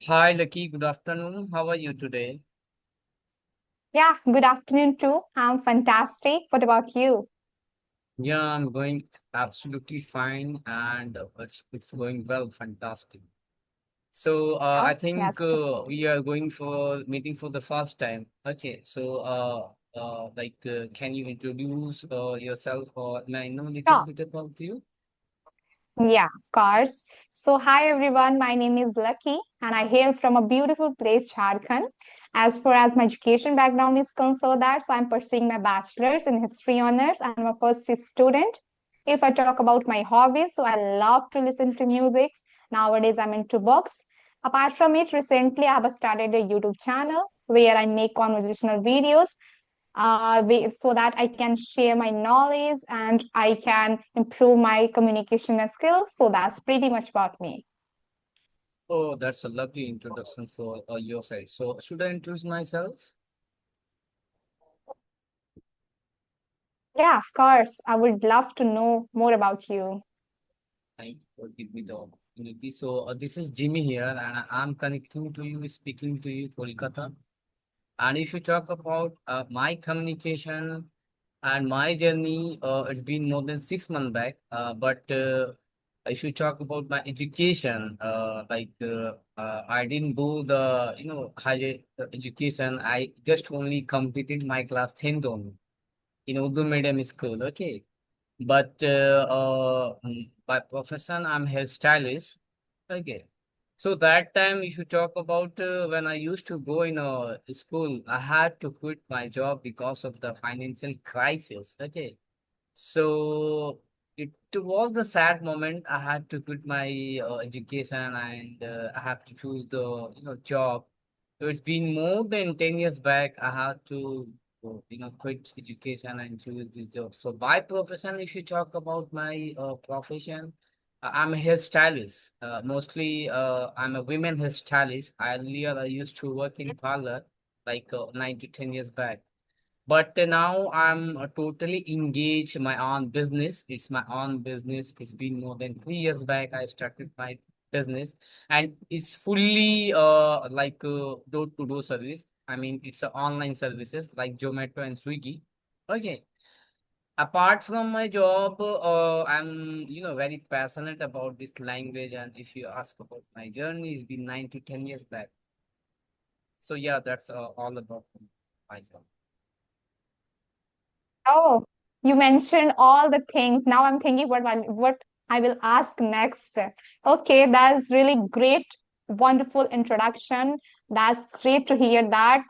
Hi, Lucky. Good afternoon. How are you today? Yeah, good afternoon too. I'm fantastic. What about you? Yeah, I'm going absolutely fine, and it's going well. Fantastic. So I Oh, think that's good. we are going for meeting for the first time. Okay. So can you introduce yourself, or may I know a little Sure. bit about you? Yeah, of course. So, hi everyone. My name is Lucky, and I hail from a beautiful place, Jharkhand. As far as my education background is concerned, I'm pursuing my bachelor's in history honors, and I'm a first year student. If I talk about my hobbies, I love to listen to music. Nowadays, I'm into books. Apart from it, recently I have started a YouTube channel where I make conversational videos so that I can share my knowledge and I can improve my communication skills. So that's pretty much about me. Oh, that's a lovely introduction for your side. So should I introduce myself? Yeah, of course. I would love to know more about you. Thank you for giving me the opportunity. So this is Jimmy here, and I'm connecting to you, speaking to you, Kolkata. And if you talk about my communication and my journey, it's been more than 6 months back. But if you talk about my education, I didn't go the higher education. I just only completed my class 10th only in Urdu medium school. Okay. But by profession, I'm hairstylist. Okay. So that time, if you talk about when I used to go in a school, I had to quit my job because of the financial crisis. Okay. So it was the sad moment. I had to quit my education and I have to choose the job. So it's been more than 10 years back. I had to quit education and choose this job. So by profession, if you talk about my profession, I'm a hairstylist. Mostly, I'm a women hairstylist. Earlier, I used to work in parlor like 9 to 10 years back. But now I'm totally engaged in my own business. It's my own business. It's been more than 3 years back I started my business, and it's fully door-to-door service. I mean, it's a online services like Zomato and Swiggy. Okay. Apart from my job, I'm very passionate about this language. And if you ask about my journey, it's been 9 to 10 years back. So yeah, that's all about myself. Oh, you mentioned all the things. Now I'm thinking what I will ask next. Okay, that's really great, wonderful introduction. That's great to hear that.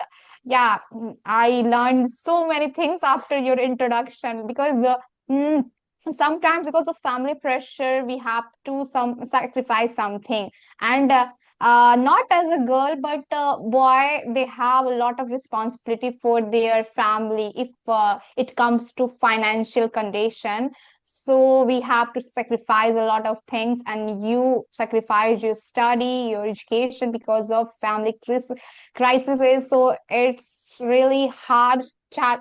Yeah, I learned so many things after your introduction because mm, sometimes because of family pressure we have to some sacrifice something and not as a girl but boy they have a lot of responsibility for their family if it comes to financial condition, so we have to sacrifice a lot of things and you sacrifice your study, your education because of family crises. So it's really hard.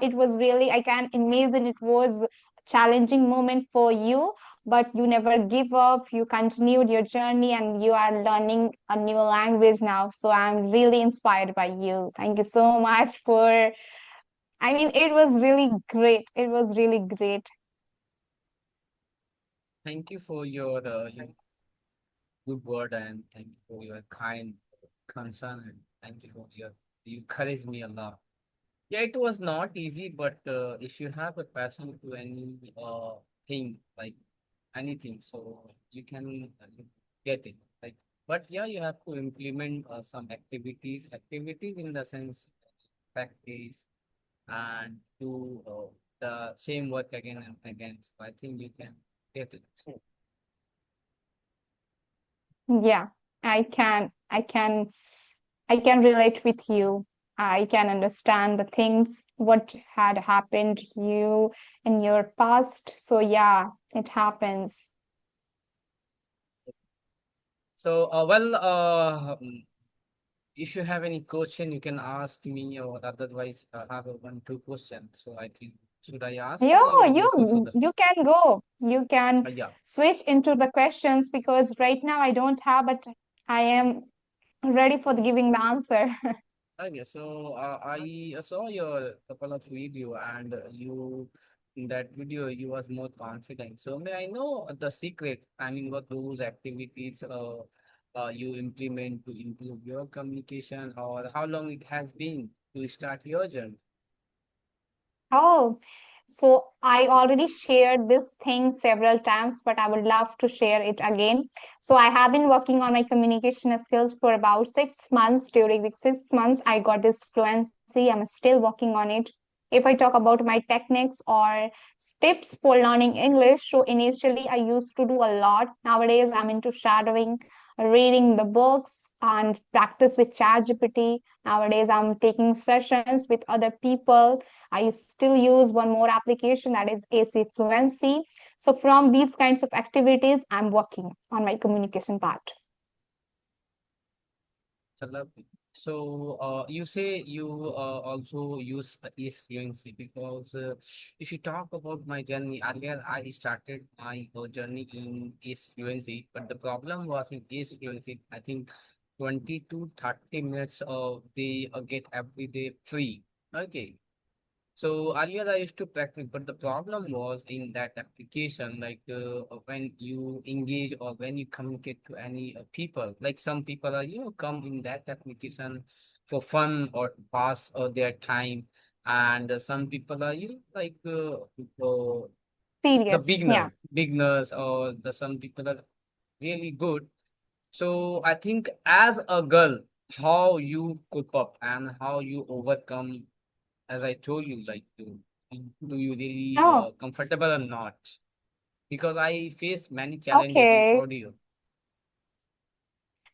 It was really, I can imagine it was challenging moment for you, but you never give up. You continued your journey and you are learning a new language now. So I'm really inspired by you. Thank you so much for, I mean, it was really great. It was really great. Thank you for your good word, and thank you for your kind concern, and thank you for you encouraged me a lot. Yeah, it was not easy, but if you have a passion to any thing, like anything, so you can get it. Like, but yeah, you have to implement some activities in the sense practice and do the same work again and again. So I think you can get it. Yeah, I can relate with you. I can understand the things what had happened to you in your past. So yeah, it happens. So, if you have any question, you can ask me, or otherwise, I have a one, two questions. So I think, should I ask, Yeah, or you go for you the, you can go. You can yeah. switch into the questions because right now I don't have, but I am ready for giving the answer. Okay, so I saw your couple of video and you in that video you was more confident. So may I know the secret? I mean, what those activities you implement to improve your communication, or how long it has been to start your journey? Oh, so I already shared this thing several times, but I would love to share it again. So I have been working on my communication skills for about 6 months. During the 6 months, I got this fluency. I'm still working on it. If I talk about my techniques or tips for learning English, so initially I used to do a lot. Nowadays, I'm into shadowing, reading the books, and practice with ChatGPT. Nowadays, I'm taking sessions with other people. I still use one more application, that is AC Fluency. So from these kinds of activities, I'm working on my communication part. So lovely. So, you say you also use Ace Fluency because if you talk about my journey, earlier I started my journey in Ace Fluency, but the problem was in Ace Fluency, I think 20 to 30 minutes they get every day free. Okay. So earlier I used to practice, but the problem was in that application, like when you engage or when you communicate to any people, like some people are, come in that application for fun or to pass their time. And some people are, the Serious. Yeah. beginners, or the some people are really good. So I think as a girl, how you cope up and how you overcome, as I told you, like, do you really Oh, comfortable or not? Because I face many challenges in okay. audio.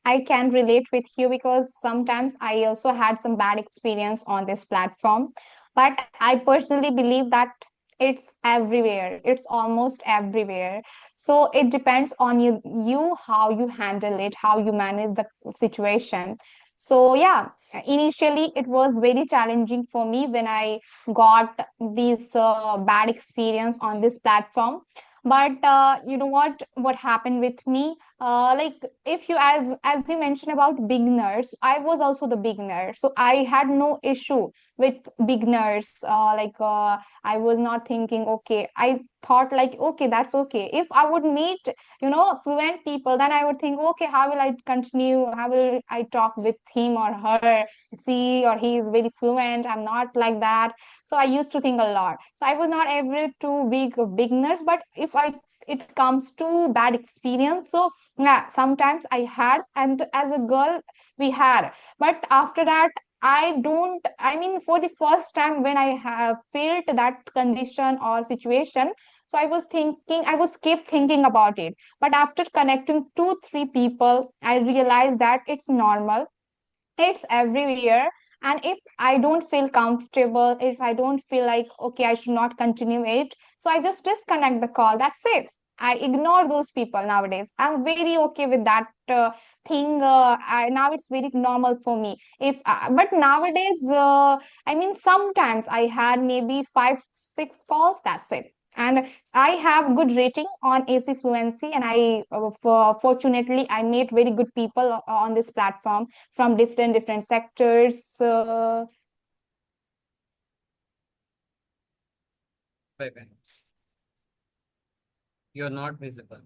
I can relate with you because sometimes I also had some bad experience on this platform. But I personally believe that it's everywhere. It's almost everywhere. So it depends on you how you handle it, how you manage the situation. So yeah, initially it was very challenging for me when I got this bad experience on this platform. But you know what happened with me? Like if you as you mentioned about beginners, I was also the beginner, so I had no issue with beginners. I was not thinking, okay, I thought like, okay, that's okay. If I would meet fluent people, then I would think, okay, how will I continue, how will I talk with him or her? See, or he is very fluent, I'm not like that. So I used to think a lot, so I was not ever too big of beginners. But if I it comes to bad experience, so yeah, sometimes I had, and as a girl we had. But after that, I mean, for the first time when I have felt that condition or situation, so I was kept thinking about it. But after connecting 2 3 people, I realized that it's normal, it's everywhere. And if I don't feel comfortable, if I don't feel like, okay, I should not continue it, so I just disconnect the call, that's it. I ignore those people. Nowadays I'm very okay with that thing. Now it's very normal for me. If But nowadays, I mean, sometimes I had maybe 5 6 calls, that's it. And I have good rating on AC Fluency, and fortunately I met very good people on this platform from different sectors. Bye bye. You're not visible.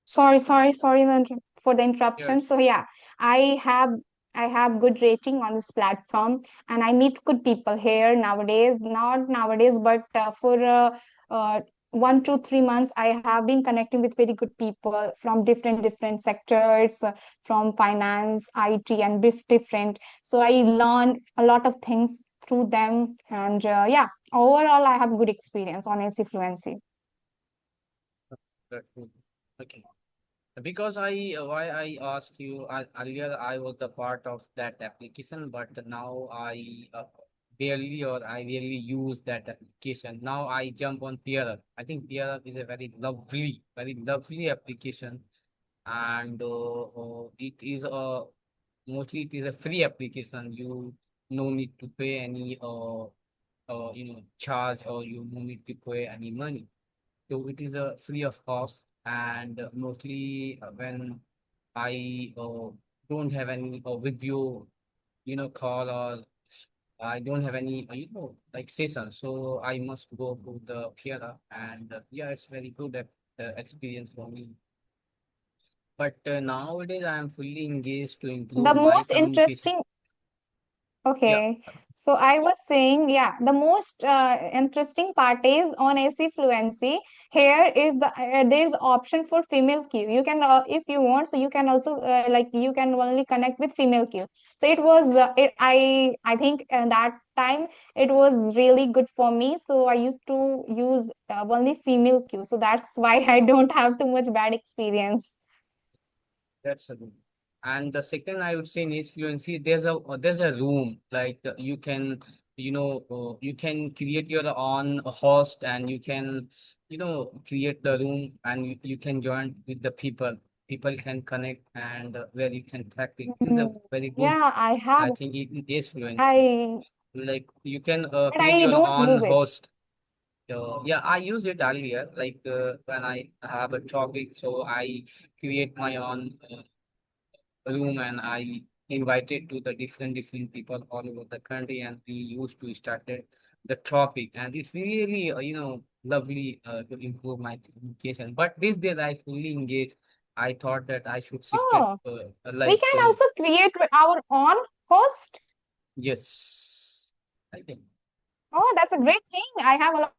Sorry for the Yeah. interruption. So yeah, I have I have good rating on this platform, and I meet good people here nowadays. Not nowadays, but for 1 to 3 months, I have been connecting with very good people from different sectors, from finance, IT, and different. So I learned a lot of things through them, and yeah, overall, I have good experience on AC Fluency. That's good. Okay. Because why I asked you earlier, I was the part of that application, but now I barely or I really use that application. Now I jump on PeerUp. I think PeerUp is a very lovely application, and it is a mostly it is a free application. You no need to pay any charge, or you no need to pay any money. So it is a free of cost, and mostly when I don't have any video, call, or I don't have any, like session, so I must go to the theater, and yeah, it's very good experience for me. But nowadays, I am fully engaged to The improve my most communication. interesting Yeah, Okay. So I was saying, yeah, the most interesting part is on AC fluency. Here is there's option for female queue. You can, if you want, so you can also like you can only connect with female queue. So it was, I think that time it was really good for me. So I used to use only female queue. So that's why I don't have too much bad experience. that's a good. And the second, I would say, in age fluency, there's a room, like you can, you can create your own host, and you can, create the room, and you can join with the people. People can connect, and where you can practice. It is a Mm, very good, yeah, I have. I think, in age fluency. I Like you can but create I your don't own use it. host. So yeah, I use it earlier, like when I have a topic, so I create my own room, and I invited to the different people all over the country, and we used to start the topic, and it's really lovely to improve my communication. But these days I fully engaged. I thought that I should shift it, Oh. We can also create our own host. yes, I think. Oh, that's a great thing. I have a lot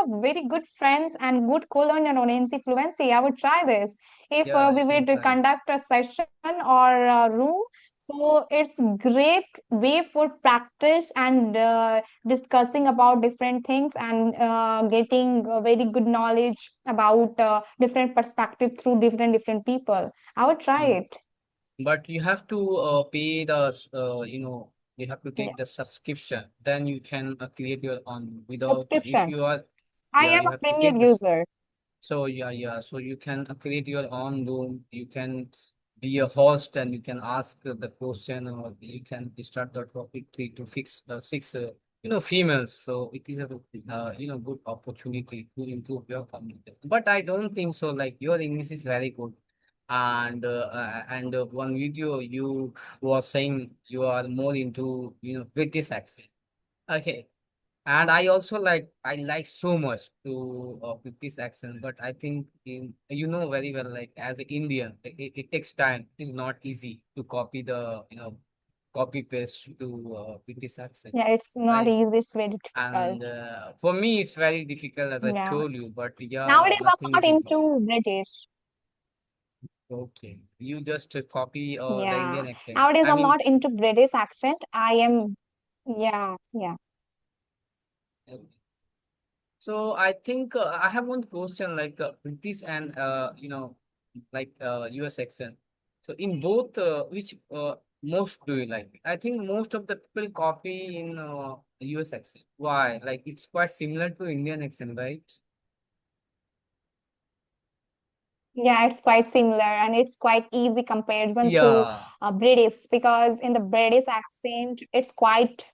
of very good friends and good co-learner on NC Fluency. I would try this. If Yeah, we you can would try. conduct a session or a room, so it's great way for practice and discussing about different things and getting very good knowledge about different perspective through different people. I would try Mm. it. But you have to pay the, you have to Yeah. take the subscription. Then you can create your own without, if Subscription. you are, I yeah, am you a have to premium take this. user. So yeah, yeah. So you can create your own room. You can be a host, and you can ask the question, or you can start the topic, three to fix six, females. So it is a good opportunity to improve your communication. But I don't think so. Like your English is very good, and one video you was saying you are more into British accent. Okay, and I like so much to with this accent, but I think very well, like as an Indian, it takes time. It is not easy to copy the copy paste to with this accent, Yeah, it's not right? easy, it's very difficult. And for me, it's very difficult, as I Yeah. told you. But yeah, Nowadays, I'm nothing not is impossible. into British. Okay, you just copy the Yeah. Indian accent. Nowadays, I I'm mean. not into British accent. I am, yeah, yeah. So I think I have one question, like British and like US accent. So in both, which most do you like? I think most of the people copy in US accent. Why? Like it's quite similar to Indian accent, right? Yeah, it's quite similar and it's quite easy comparison to Yeah, British because in the British accent, it's quite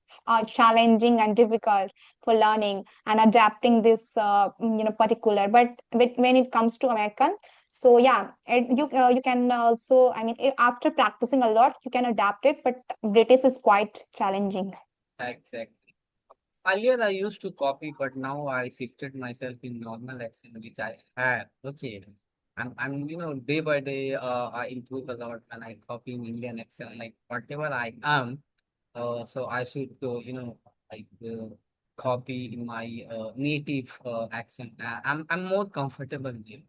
challenging and difficult for learning and adapting this, particular. But when it comes to American, so yeah, you can also, I mean, after practicing a lot, you can adapt it. But British is quite challenging. exactly. Earlier I used to copy, but now I shifted myself in normal accent, which I have. Okay. I'm day by day, I improve a lot when I copy in Indian accent, like whatever I am. So I should, like copy in my native accent. I'm more comfortable with.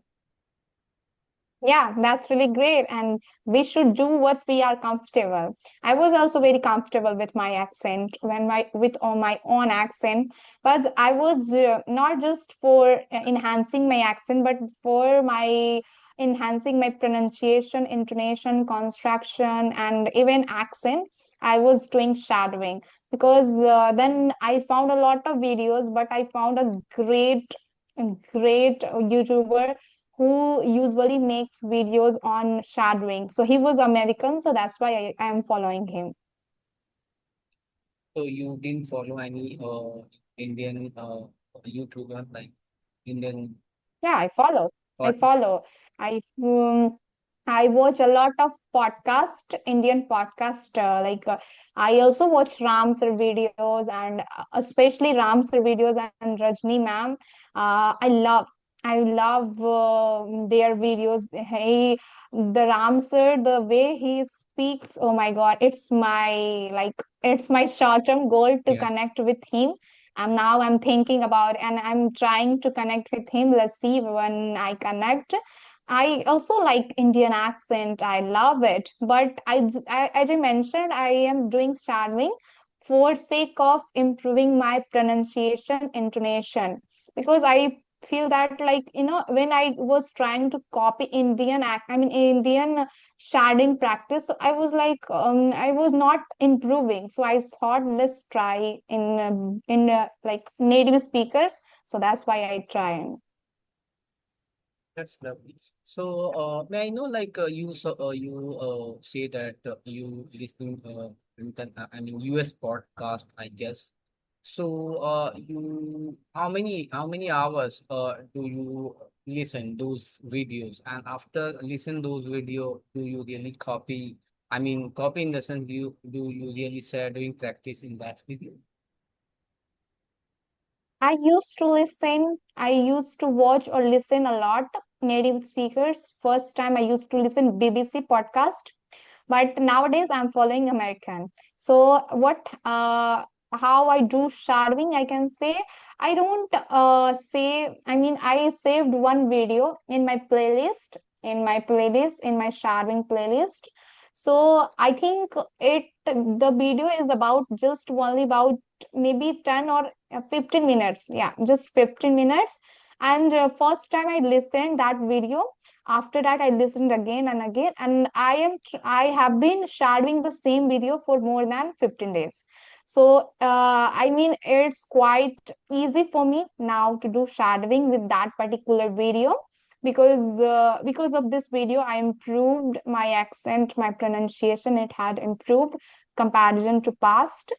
Yeah, that's really great. And we should do what we are comfortable. I was also very comfortable with my accent when my with on my own accent, but I was not just for enhancing my accent, but for my enhancing my pronunciation, intonation, construction, and even accent. I was doing shadowing because then I found a lot of videos, but I found a great YouTuber who usually makes videos on shadowing. So he was American, so that's why I am following him. So you didn't follow any Indian YouTuber like Indian Yeah, I follow. I or follow. I I watch a lot of podcast, Indian podcast. I also watch Ram sir videos and especially Ram sir videos and Rajni ma'am. I love their videos. The Ram sir, the way he speaks. Oh my God, it's my short-term goal to yes. connect with him. And now I'm thinking about and I'm trying to connect with him. Let's see when I connect. I also like Indian accent. I love it. But as I mentioned, I am doing shadowing for sake of improving my pronunciation, intonation, because I feel that when I was trying to copy Indian shadowing practice, so I was I was not improving. So I thought let's try in native speakers. So that's why I try. That's lovely. So, may I know, like, you say that you listening I mean, US podcast, I guess. So, how many hours do you listen those videos? And after listen those video, do you really copy? I mean, copy in the sense, do you really say doing practice in that video? I used to watch or listen a lot native speakers. First time I used to listen BBC podcast, but nowadays I'm following American. So how I do shadowing, I can say I don't say. I mean, I saved one video in my shadowing playlist. So I think the video is about just only about maybe 10 or 15 minutes. Yeah, just 15 minutes. And first time I listened that video, after that I listened again and again, and I have been shadowing the same video for more than 15 days. So I mean, it's quite easy for me now to do shadowing with that particular video, because of this video I improved my accent, my pronunciation. It had improved comparison to past.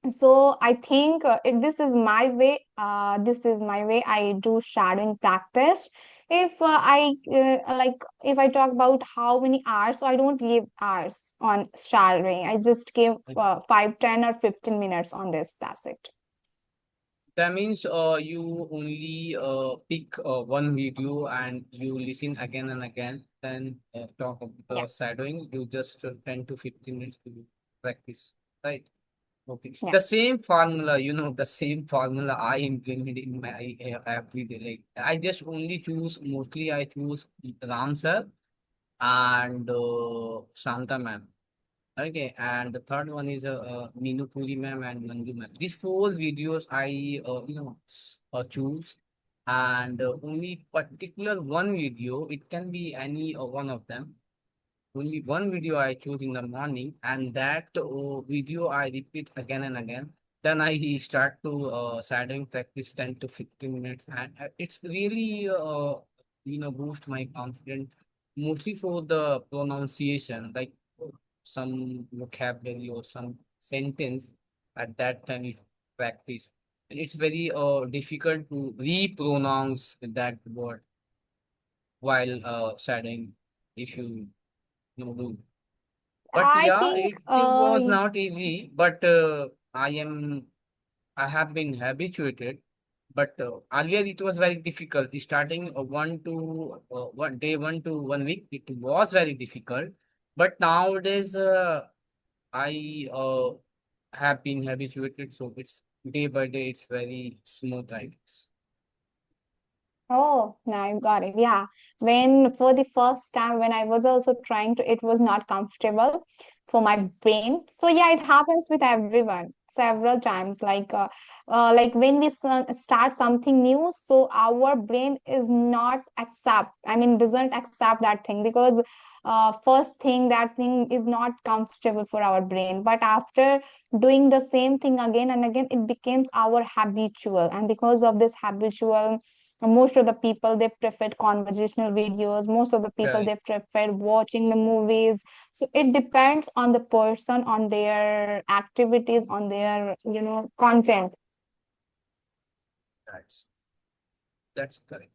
So I think this is my way I do shadowing practice. If I like if I talk about how many hours, so I don't give hours on shadowing. I just give 5, 10, or 15 minutes on this. That's it. That means you only pick one video and you listen again and again, then talk Yeah, about shadowing. You just 10 to 15 minutes to practice, right? Okay. yeah. The same formula, the same formula I implement in my everyday. Like I just only choose, mostly I choose Ram sir and Shanta ma'am. Okay, and the third one is Meenu Puri ma'am and Manju ma'am. These four videos I choose, and only particular one video. It can be any one of them. Only one video I choose in the morning, and that video I repeat again and again. Then I start to shadowing practice 10 to 15 minutes, and it's really boost my confidence, mostly for the pronunciation, like some vocabulary or some sentence at that time you practice. And it's very difficult to repronounce that word while shadowing if you do. But I yeah, think it was not easy, but I have been habituated. But earlier it was very difficult. Starting day 1 to 1 week, it was very difficult. But nowadays, I have been habituated, so it's day by day, it's very smooth, I guess. Oh, now I got it. Yeah. When for the first time, when I was also trying to, it was not comfortable for my brain. So yeah, it happens with everyone several times. Like when we start something new, so our brain is not accept. I mean, doesn't accept that thing because first thing that thing is not comfortable for our brain. But after doing the same thing again and again, it becomes our habitual, and because of this habitual most of the people they preferred conversational videos, most of the people Correct. they prefer watching the movies. So it depends on the person, on their activities, on their, content. That's that's correct.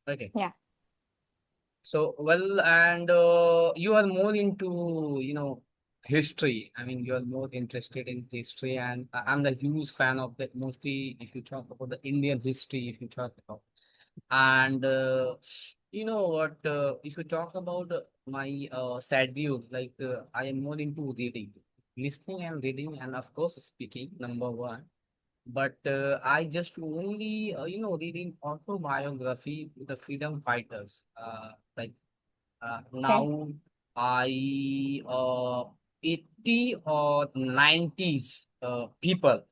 Okay. Yeah. So, well, and you are more into, history. I mean, you are more interested in history, and I'm the huge fan of that. Mostly, if you talk about the Indian history, if you talk about, and you know what, if you talk about my schedule, like I am more into reading, listening, and reading, and of course, speaking. Number one. But I just only, reading autobiography with the freedom fighters. Like Okay. now I 80 or 90s people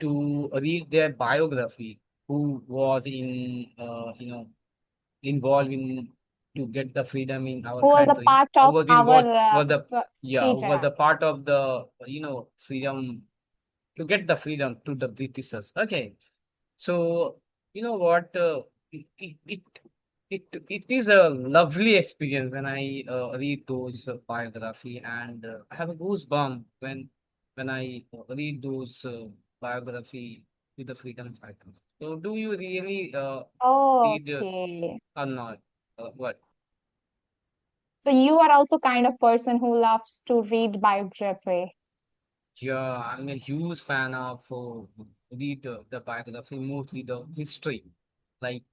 to read their biography who was in involved in to get the freedom in our Who was a country, part or of was involved our was the yeah who was freedom. the part of the freedom to get the freedom to the Britishers. Okay, so you know what? It is a lovely experience when I read those biography, and I have a goosebump when I read those biography with the freedom fighter. So, do you really read Okay. or not? What? So you are also kind of person who loves to read biography. Yeah, I'm a huge fan of read the biography, mostly the history. Like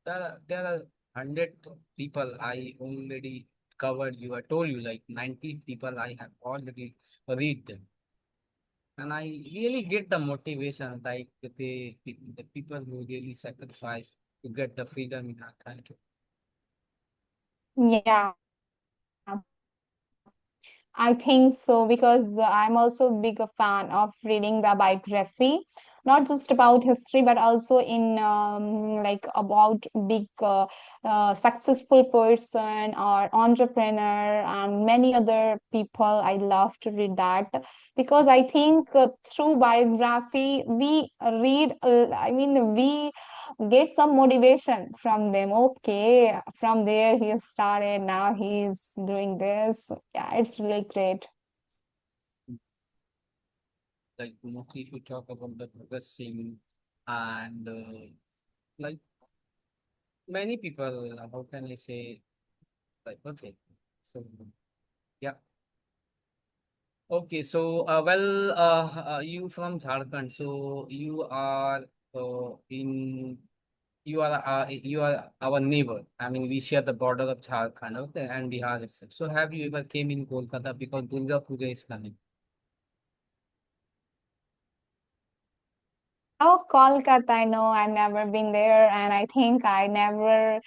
there are 100 people I already covered. You I told you like 90 people I have already read them, and I really get the motivation. Like the people who really sacrifice to get the freedom in our country. Yeah, I think so because I'm also a big fan of reading the biography, not just about history, but also in like about big successful person or entrepreneur and many other people. I love to read that because I think through biography we read. I mean, we get some motivation from them. Okay, from there he started, now he's doing this. Yeah, it's really great. Like mostly if you talk about the progressing and like many people, how can I say, like, okay. So, yeah. Okay. So, you from Jharkhand. So, you are our neighbor. I mean, we share the border of Jharkhand, okay, and Bihar itself. So, have you ever came in Kolkata because Durga Puja is coming? Oh, Kolkata, I know I've never been there, and I think I never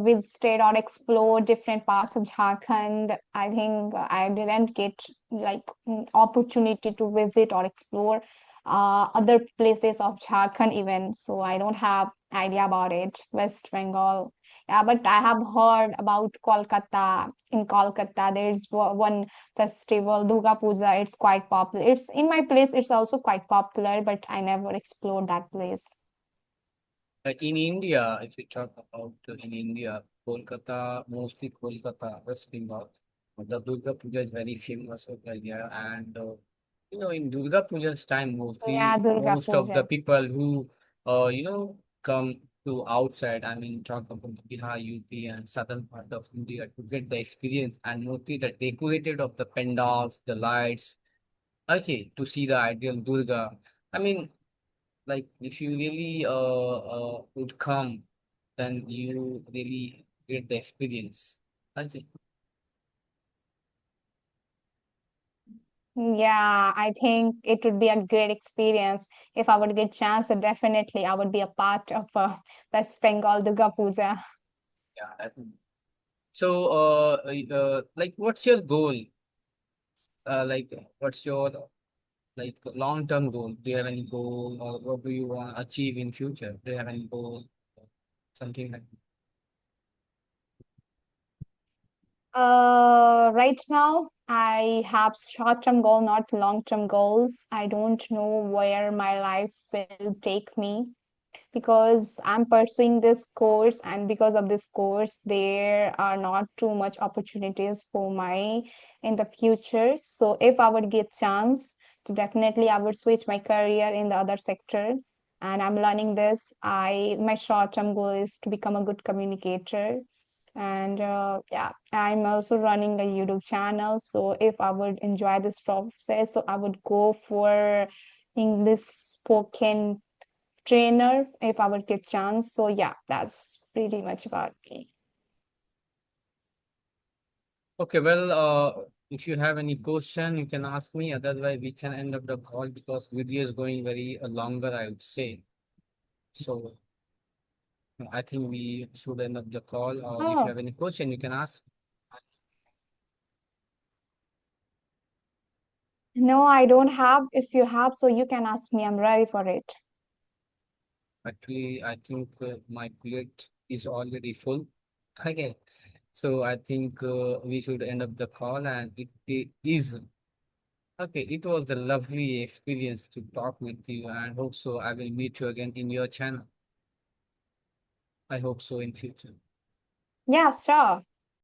visited or explored different parts of Jharkhand. I think I didn't get like opportunity to visit or explore other places of Jharkhand even, so I don't have idea about it. West Bengal, yeah, but I have heard about Kolkata. In Kolkata, there's one festival, Durga Puja. It's quite popular. It's in my place, it's also quite popular, but I never explored that place. In India, if you talk about in India, Kolkata, mostly Kolkata, West Bengal, the Durga Puja is very famous over here. And, in Durga Puja's time, Yeah, mostly Durga most of the Puja. people who, come to outside, I mean, talk about Bihar, UP, and southern part of India to get the experience and mostly the decorated of the pandals, the lights, okay, to see the ideal Durga. I mean, like if you really would come, then you really get the experience. Okay. Yeah, I think it would be a great experience if I would get chance. So definitely, I would be a part of West Bengal Durga Puja. Yeah. So, like, what's your goal? Like, what's your like long-term goal? Do you have any goal, or what do you want to achieve in future? Do you have any goal? Something like Right now, I have short-term goal, not long-term goals. I don't know where my life will take me because I'm pursuing this course, and because of this course, there are not too much opportunities for my in the future. So if I would get chance definitely I would switch my career in the other sector. And I'm learning this. My short-term goal is to become a good communicator. And yeah, I'm also running a YouTube channel. So if I would enjoy this process, so I would go for English spoken trainer if I would get chance. So yeah, that's pretty much about me. Okay, well, if you have any question, you can ask me. Otherwise, we can end up the call because video is going very longer, I would say. So I think we should end up the call. Or if you Oh, have any question, you can ask. no, I don't have. If you have, so you can ask me. I'm ready for it. Actually, I think my plate is already full. Okay, so I think we should end up the call, and it is okay. It was the lovely experience to talk with you, and hope so. I will meet you again in your channel. I hope so in future. Yeah, sure.